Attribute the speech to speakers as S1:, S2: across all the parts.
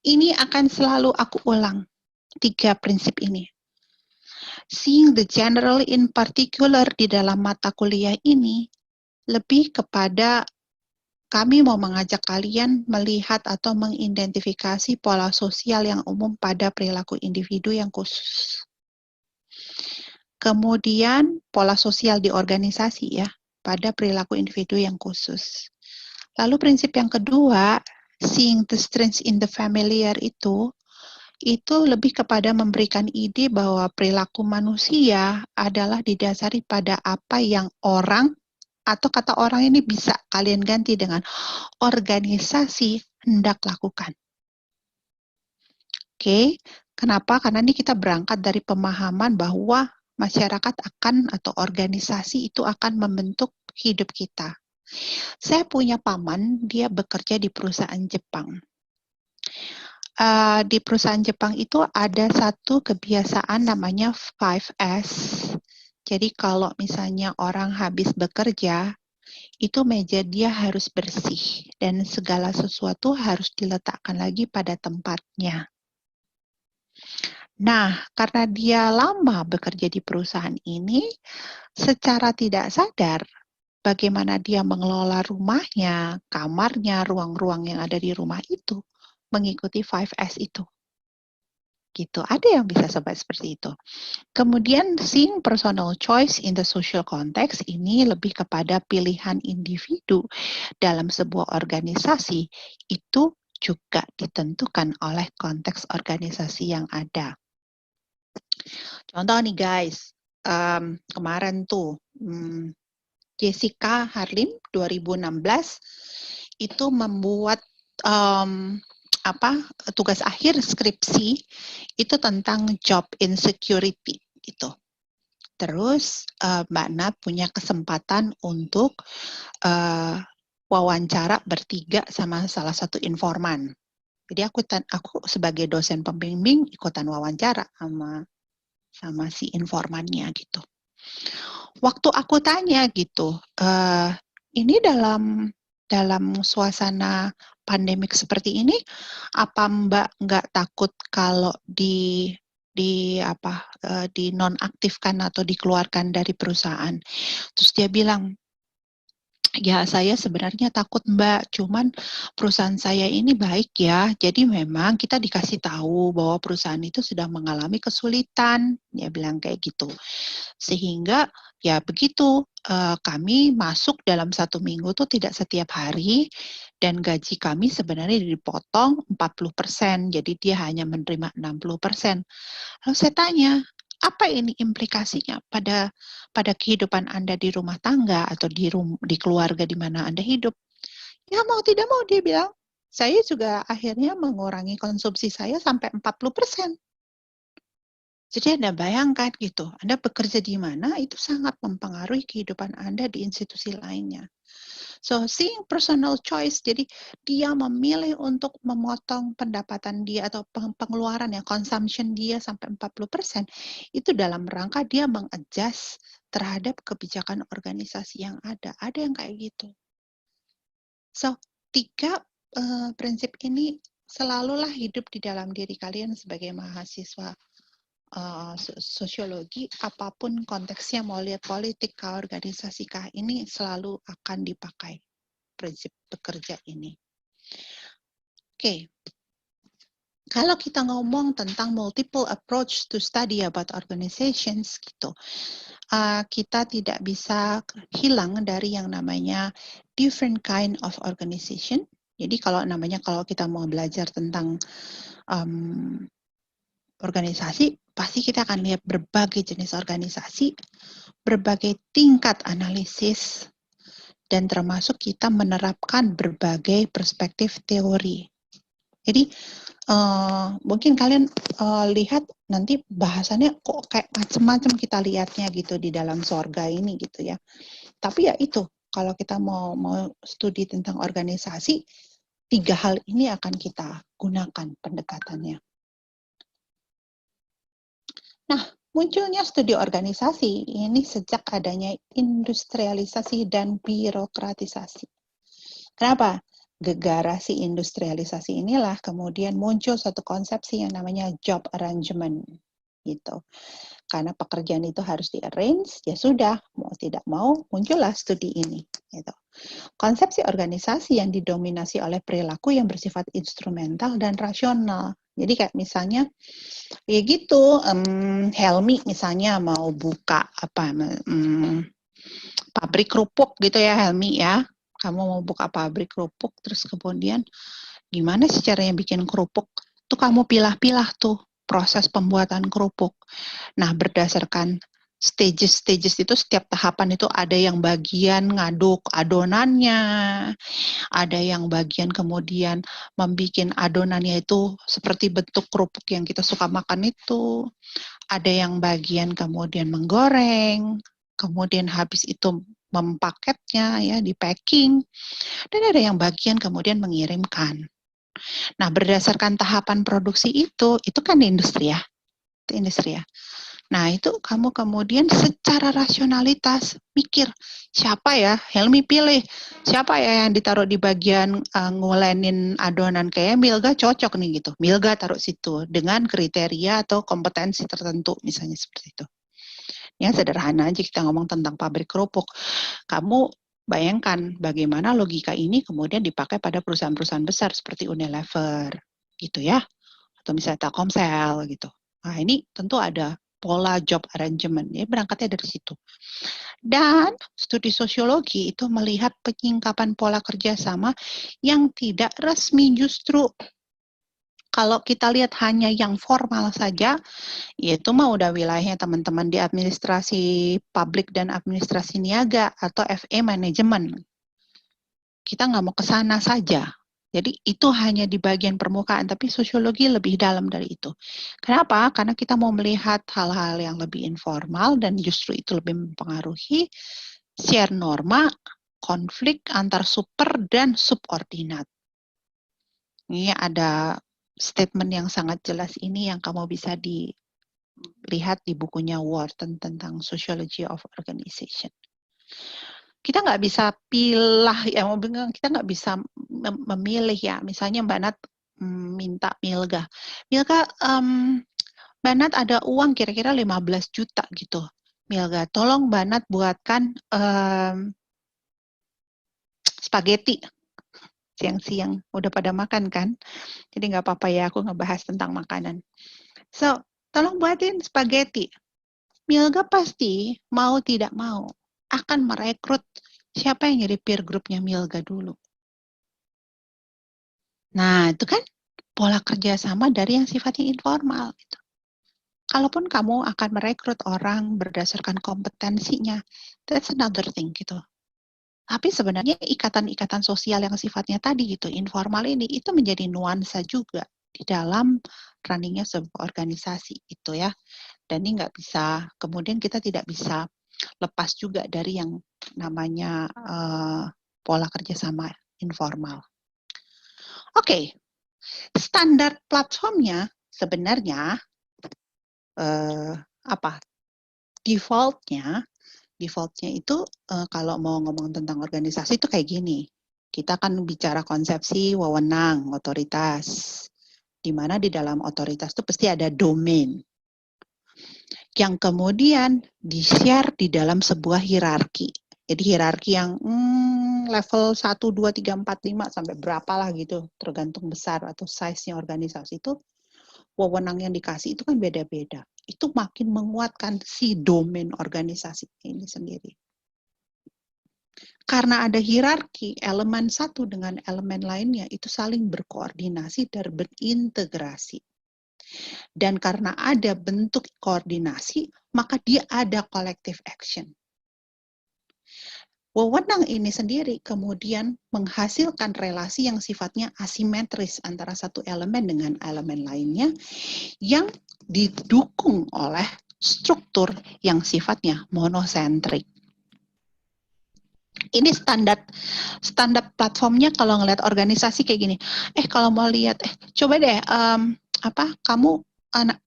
S1: Ini akan selalu aku ulang, 3 prinsip ini. Seeing the general in particular di dalam mata kuliah ini, lebih kepada kami mau mengajak kalian melihat atau mengidentifikasi pola sosial yang umum pada perilaku individu yang khusus. Kemudian pola sosial di organisasi ya, pada perilaku individu yang khusus. Lalu prinsip yang kedua, seeing the strengths in the familiar itu lebih kepada memberikan ide bahwa perilaku manusia adalah didasari pada apa yang orang atau kata orang ini bisa kalian ganti dengan organisasi hendak lakukan. Oke, kenapa? Karena ini kita berangkat dari pemahaman bahwa masyarakat akan atau organisasi itu akan membentuk hidup kita. Saya punya paman, dia bekerja di perusahaan Jepang. Di perusahaan Jepang itu ada satu kebiasaan namanya 5S. Jadi kalau misalnya orang habis bekerja, itu meja dia harus bersih dan segala sesuatu harus diletakkan lagi pada tempatnya. Nah, karena dia lama bekerja di perusahaan ini, secara tidak sadar bagaimana dia mengelola rumahnya, kamarnya, ruang-ruang yang ada di rumah itu, mengikuti 5S itu. Gitu. Ada yang bisa sobat seperti itu. Kemudian seeing personal choice in the social context ini lebih kepada pilihan individu dalam sebuah organisasi itu juga ditentukan oleh konteks organisasi yang ada. Contoh nih guys, kemarin tuh Jessica Harlim 2016 itu membuat tugas akhir skripsi itu tentang job insecurity gitu. Terus Mbak Nat punya kesempatan untuk wawancara bertiga sama salah satu informan. Jadi aku sebagai dosen pembimbing ikutan wawancara sama si informannya gitu. Waktu aku tanya gitu, ini dalam suasana pandemik seperti ini, apa Mbak nggak takut kalau dinonaktifkan atau dikeluarkan dari perusahaan? Terus dia bilang, ya saya sebenarnya takut Mbak, cuman perusahaan saya ini baik ya, jadi memang kita dikasih tahu bahwa perusahaan itu sedang mengalami kesulitan, dia bilang kayak gitu. Sehingga ya begitu, kami masuk dalam 1 minggu tuh tidak setiap hari, dan gaji kami sebenarnya dipotong 40%, jadi dia hanya menerima 60%. Lalu saya tanya, apa ini implikasinya pada kehidupan Anda di rumah tangga atau di keluarga di mana Anda hidup? Ya mau tidak mau dia bilang, saya juga akhirnya mengurangi konsumsi saya sampai 40%. Jadi Anda bayangkan gitu, Anda bekerja di mana itu sangat mempengaruhi kehidupan Anda di institusi lainnya. So, seeing personal choice, jadi dia memilih untuk memotong pendapatan dia atau pengeluaran ya, consumption dia sampai 40%, itu dalam rangka dia mengadjust terhadap kebijakan organisasi yang ada. Ada yang kayak gitu. So, 3 prinsip ini selalulah hidup di dalam diri kalian sebagai mahasiswa sosiologi, apapun konteksnya, mau lihat politik kah, organisasi kah, ini selalu akan dipakai prinsip bekerja ini. Oke. Kalau kita ngomong tentang multiple approach to study about organizations gitu, kita tidak bisa hilang dari yang namanya different kind of organization. Jadi kalau kita mau belajar tentang organisasi, pasti kita akan lihat berbagai jenis organisasi, berbagai tingkat analisis, dan termasuk kita menerapkan berbagai perspektif teori. Jadi mungkin kalian lihat nanti bahasannya kok kayak macam-macam kita lihatnya gitu di dalam sorga ini gitu ya. Tapi ya itu, kalau kita mau studi tentang organisasi, 3 hal ini akan kita gunakan pendekatannya. Nah, munculnya studi organisasi ini sejak adanya industrialisasi dan birokratisasi. Kenapa? gegarasi industrialisasi inilah kemudian muncul satu konsepsi yang namanya job arrangement gitu. Karena pekerjaan itu harus di-arrange, ya sudah, mau tidak mau muncullah studi ini gitu. Konsepsi organisasi yang didominasi oleh perilaku yang bersifat instrumental dan rasional. Jadi kayak misalnya ya gitu, Helmi misalnya mau buka pabrik kerupuk gitu ya Helmi ya. Kamu mau buka pabrik kerupuk, terus kemudian gimana sih caranya bikin kerupuk? Tuh kamu pilah-pilah tuh proses pembuatan kerupuk. Nah, berdasarkan stages-stages itu setiap tahapan itu ada yang bagian ngaduk adonannya, ada yang bagian kemudian membuat adonannya itu seperti bentuk kerupuk yang kita suka makan itu, ada yang bagian kemudian menggoreng, kemudian habis itu mempaketnya ya di packing, dan ada yang bagian kemudian mengirimkan. Nah, berdasarkan tahapan produksi itu kan industri ya, itu industri ya. Nah, itu kamu kemudian secara rasionalitas mikir, siapa ya, Helmi pilih, siapa ya yang ditaruh di bagian ngulenin adonan kayak Milga cocok nih gitu. Milga taruh situ dengan kriteria atau kompetensi tertentu misalnya seperti itu. Ya sederhana aja kita ngomong tentang pabrik kerupuk. Kamu bayangkan bagaimana logika ini kemudian dipakai pada perusahaan-perusahaan besar seperti Unilever gitu ya. Atau misalnya Telkomsel gitu. Nah, ini tentu ada pola job arrangement, ya berangkatnya dari situ. Dan studi sosiologi itu melihat penyingkapan pola kerjasama yang tidak resmi justru. Kalau kita lihat hanya yang formal saja, itu mah udah wilayahnya teman-teman di administrasi publik dan administrasi niaga atau FE manajemen. Kita nggak mau ke sana saja. Jadi itu hanya di bagian permukaan, tapi sosiologi lebih dalam dari itu. Kenapa? Karena kita mau melihat hal-hal yang lebih informal dan justru itu lebih mempengaruhi share norma, konflik antar super dan subordinat. Ini ada statement yang sangat jelas ini yang kamu bisa dilihat di bukunya Wharton tentang Sociology of Organization. Kita nggak bisa pilih ya, kita nggak bisa memilih ya. Misalnya Mbak Nat minta Milga, Mbak Nat ada uang kira-kira 15 juta gitu. Milga, tolong Mbak Nat buatkan spaghetti. Siang-siang udah pada makan kan? Jadi nggak apa-apa ya aku ngebahas tentang makanan. So, tolong buatin spaghetti. Milga pasti mau tidak mau akan merekrut siapa yang jadi peer groupnya Milga dulu. Nah, itu kan pola kerjasama dari yang sifatnya informal. Gitu. Kalaupun kamu akan merekrut orang berdasarkan kompetensinya, that's another thing gitu. Tapi sebenarnya ikatan-ikatan sosial yang sifatnya tadi gitu, informal ini, itu menjadi nuansa juga di dalam runningnya sebuah organisasi itu ya. Dan ini nggak bisa, kemudian kita tidak bisa lepas juga dari yang namanya pola kerjasama informal. Oke, standar platformnya sebenarnya defaultnya itu kalau mau ngomong tentang organisasi itu kayak gini. Kita kan bicara konsepsi wewenang, otoritas. Di mana di dalam otoritas itu pasti ada domain. Yang kemudian di-share di dalam sebuah hierarki. Jadi hierarki yang level 1, 2, 3, 4, 5 sampai berapa lah gitu. Tergantung besar atau size-nya organisasi itu. Wewenang yang dikasih itu kan beda-beda. Itu makin menguatkan si domain organisasi ini sendiri. Karena ada hierarki, elemen satu dengan elemen lainnya itu saling berkoordinasi dan berintegrasi. Dan karena ada bentuk koordinasi, maka dia ada collective action. Wewenang ini sendiri kemudian menghasilkan relasi yang sifatnya asimetris antara satu elemen dengan elemen lainnya yang didukung oleh struktur yang sifatnya monosentrik. Ini standar platformnya kalau ngelihat organisasi kayak gini. Kalau mau lihat, coba deh kamu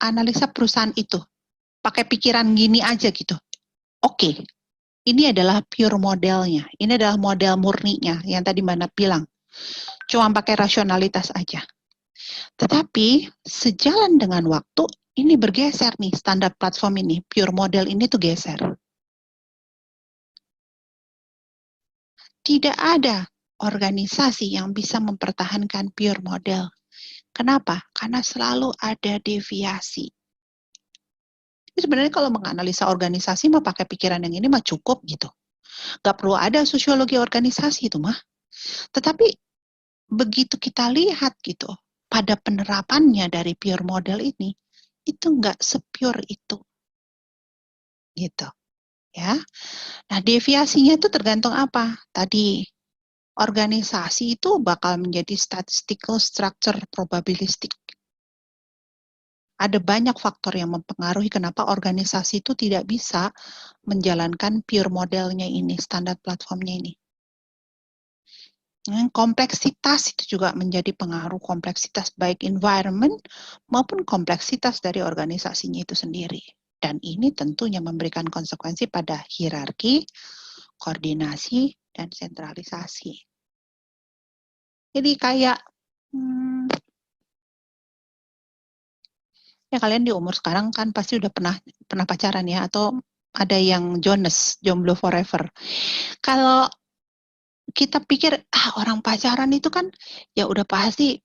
S1: analisa perusahaan itu pakai pikiran gini aja gitu. Oke, ini adalah pure modelnya. Ini adalah model murninya yang tadi Mbak Nat bilang. Cuma pakai rasionalitas aja. Tetapi sejalan dengan waktu, ini bergeser nih, standar platform ini, pure model ini tuh geser. Tidak ada organisasi yang bisa mempertahankan pure model. Kenapa? Karena selalu ada deviasi. Sebenarnya kalau menganalisa organisasi mah pakai pikiran yang ini mah cukup gitu. Gak perlu ada sosiologi organisasi itu mah. Tetapi begitu kita lihat gitu, pada penerapannya dari pure model ini, itu nggak se-pure itu. Gitu. Ya. Nah, deviasinya itu tergantung apa? Tadi, organisasi itu bakal menjadi statistical structure probabilistic. Ada banyak faktor yang mempengaruhi kenapa organisasi itu tidak bisa menjalankan pure modelnya ini, standar platformnya ini. Kompleksitas itu juga menjadi pengaruh, kompleksitas baik environment maupun kompleksitas dari organisasinya itu sendiri. Dan ini tentunya memberikan konsekuensi pada hierarki, koordinasi, dan sentralisasi. Jadi kayak, ya kalian di umur sekarang kan pasti udah pernah pacaran ya, atau ada yang jomblo forever. Kalau kita pikir, orang pacaran itu kan ya udah pasti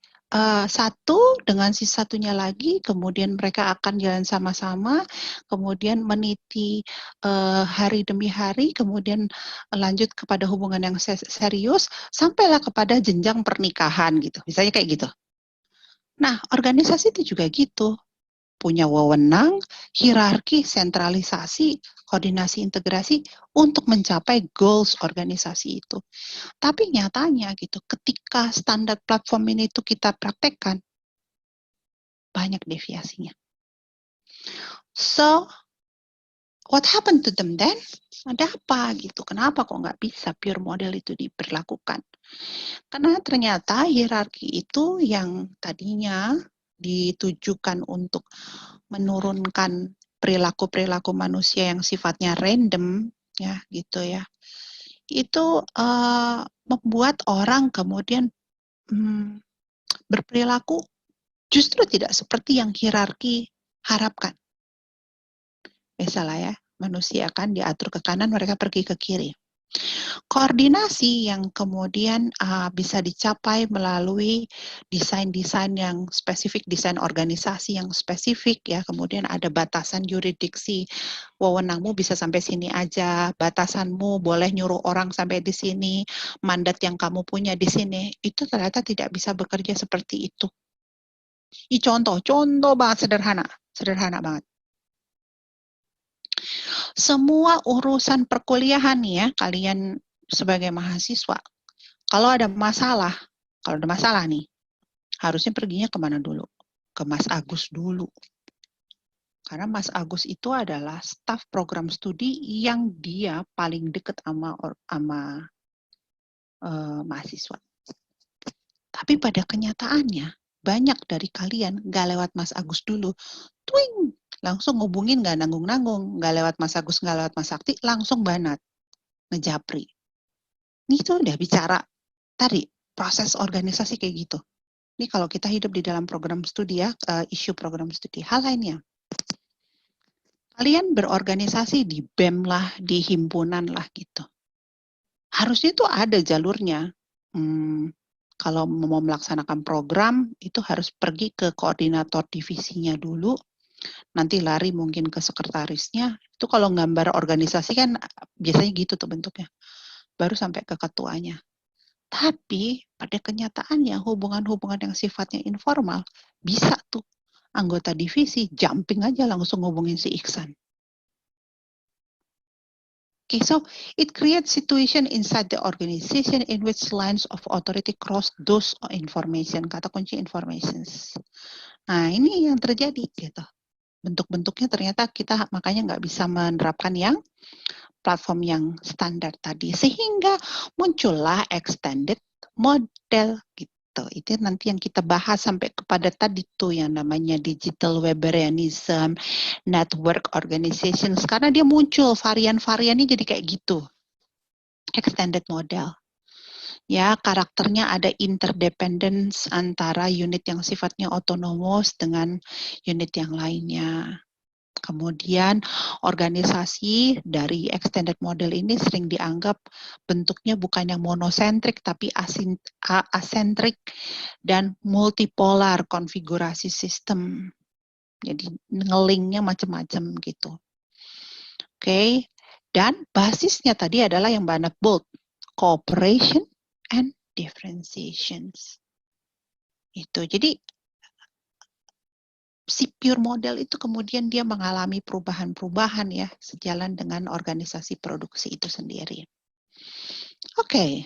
S1: satu dengan si satunya lagi, kemudian mereka akan jalan sama-sama, kemudian meniti hari demi hari, kemudian lanjut kepada hubungan yang serius, sampailah kepada jenjang pernikahan gitu. Misalnya kayak gitu. Nah, organisasi itu juga gitu. Punya wewenang, hierarki, sentralisasi, koordinasi, integrasi untuk mencapai goals organisasi itu. Tapi nyatanya gitu, ketika standar platform ini itu kita praktekkan, banyak deviasinya. So, what happened to them then? Ada apa gitu? Kenapa kok nggak bisa pure model itu diberlakukan? Karena ternyata hierarki itu yang tadinya ditujukan untuk menurunkan perilaku-perilaku manusia yang sifatnya random, ya gitu ya. Itu membuat orang kemudian berperilaku justru tidak seperti yang hierarki harapkan. Biasalah ya, manusia kan diatur ke kanan, mereka pergi ke kiri. Koordinasi yang kemudian bisa dicapai melalui desain-desain yang spesifik, desain organisasi yang spesifik ya, kemudian ada batasan yurisdiksi, wewenangmu bisa sampai sini aja, batasanmu boleh nyuruh orang sampai di sini, mandat yang kamu punya di sini, itu ternyata tidak bisa bekerja seperti itu. Contoh banget sederhana banget. Semua urusan perkuliahan nih ya, kalian sebagai mahasiswa, kalau ada masalah nih, harusnya perginya kemana dulu? Ke Mas Agus dulu. Karena Mas Agus itu adalah staf program studi yang dia paling dekat sama mahasiswa. Tapi pada kenyataannya, banyak dari kalian nggak lewat Mas Agus dulu. Twing! Langsung ngubungin nggak nanggung-nanggung. Nggak lewat Mas Agus, nggak lewat Mas Sakti, langsung banat. Ngejapri. Ini tuh udah bicara tadi, proses organisasi kayak gitu. Ini kalau kita hidup di dalam program studi ya, isu program studi. Hal lainnya, kalian berorganisasi di BEM lah, di himpunan lah gitu. Harusnya tuh ada jalurnya. Kalau mau melaksanakan program, itu harus pergi ke koordinator divisinya dulu, nanti lari mungkin ke sekretarisnya. Itu kalau gambar organisasi kan biasanya gitu tuh bentuknya. Baru sampai ke ketuanya. Tapi pada kenyataannya hubungan-hubungan yang sifatnya informal bisa tuh anggota divisi jumping aja langsung ngubungin si Iksan. Okay, so it creates situation inside the organization in which lines of authority cross those information. Kata kunci informations. Nah, ini yang terjadi gitu. Bentuk-bentuknya ternyata kita makanya nggak bisa menerapkan yang platform yang standar tadi. Sehingga muncullah extended model gitu. Itu nanti yang kita bahas sampai kepada tadi tuh yang namanya digital Weberianism, network organizations, karena dia muncul varian-variannya jadi kayak gitu. Extended model. Ya, karakternya ada interdependence antara unit yang sifatnya otonomos dengan unit yang lainnya. Kemudian organisasi dari extended model ini sering dianggap bentuknya bukan yang monosentrik tapi asentrik dan multipolar konfigurasi sistem. Jadi ngelingnya macam-macam gitu. Oke. Dan basisnya tadi adalah yang Mbak bold, cooperation and differentiations. Itu. Jadi si pure model itu kemudian dia mengalami perubahan-perubahan ya sejalan dengan organisasi produksi itu sendiri. Oke.